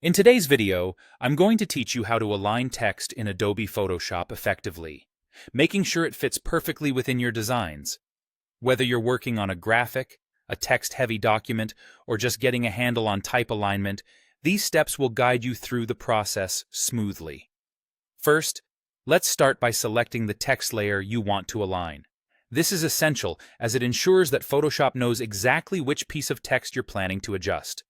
In today's video, I'm going to teach you how to align text in Adobe Photoshop effectively, making sure it fits perfectly within your designs. Whether you're working on a graphic, a text-heavy document, or just getting a handle on type alignment, these steps will guide you through the process smoothly. First, let's start by selecting the text layer you want to align. This is essential as it ensures that Photoshop knows exactly which piece of text you're planning to adjust.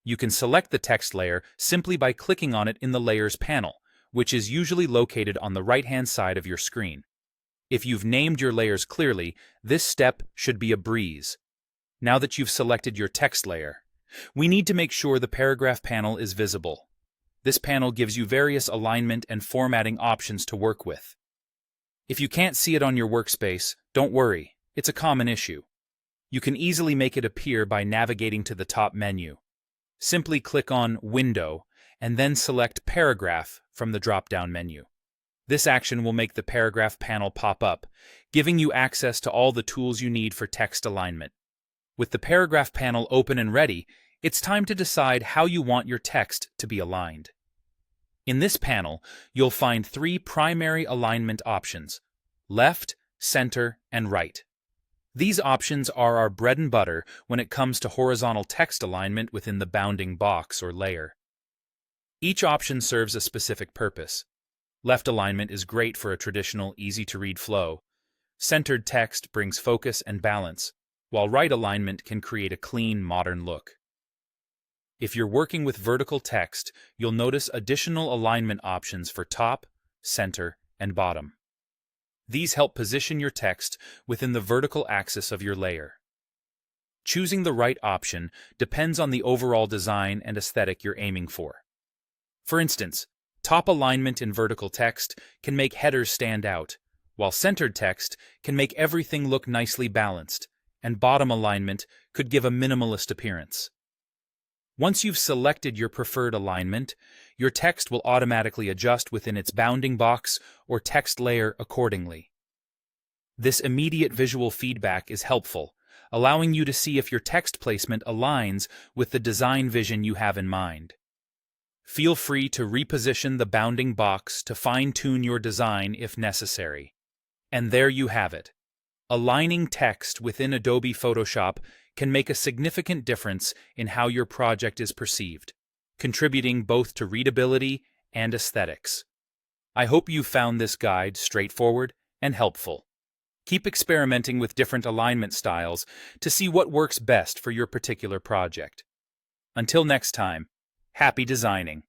You can select the text layer simply by clicking on it in the Layers panel, which is usually located on the right-hand side of your screen. If you've named your layers clearly, this step should be a breeze. Now that you've selected your text layer, we need to make sure the paragraph panel is visible. This panel gives you various alignment and formatting options to work with. If you can't see it on your workspace, don't worry, it's a common issue. You can easily make it appear by navigating to the top menu. Simply click on Window and then select Paragraph from the drop-down menu. This action will make the paragraph panel pop up, giving you access to all the tools you need for text alignment. With the paragraph panel open and ready, it's time to decide how you want your text to be aligned. In this panel, you'll find three primary alignment options: left, center, and right. These options are our bread and butter when it comes to horizontal text alignment within the bounding box or layer. Each option serves a specific purpose. Left alignment is great for a traditional, easy-to-read flow. Centered text brings focus and balance, while right alignment can create a clean, modern look. If you're working with vertical text, you'll notice additional alignment options for top, center, and bottom. These help position your text within the vertical axis of your layer. Choosing the right option depends on the overall design and aesthetic you're aiming for. For instance, top alignment in vertical text can make headers stand out, while centered text can make everything look nicely balanced, and bottom alignment could give a minimalist appearance. Once you've selected your preferred alignment, your text will automatically adjust within its bounding box or text layer accordingly. This immediate visual feedback is helpful, allowing you to see if your text placement aligns with the design vision you have in mind. Feel free to reposition the bounding box to fine-tune your design if necessary. And there you have it. Aligning text within Adobe Photoshop can make a significant difference in how your project is perceived, contributing both to readability and aesthetics. I hope you found this guide straightforward and helpful. Keep experimenting with different alignment styles to see what works best for your particular project. Until next time, happy designing!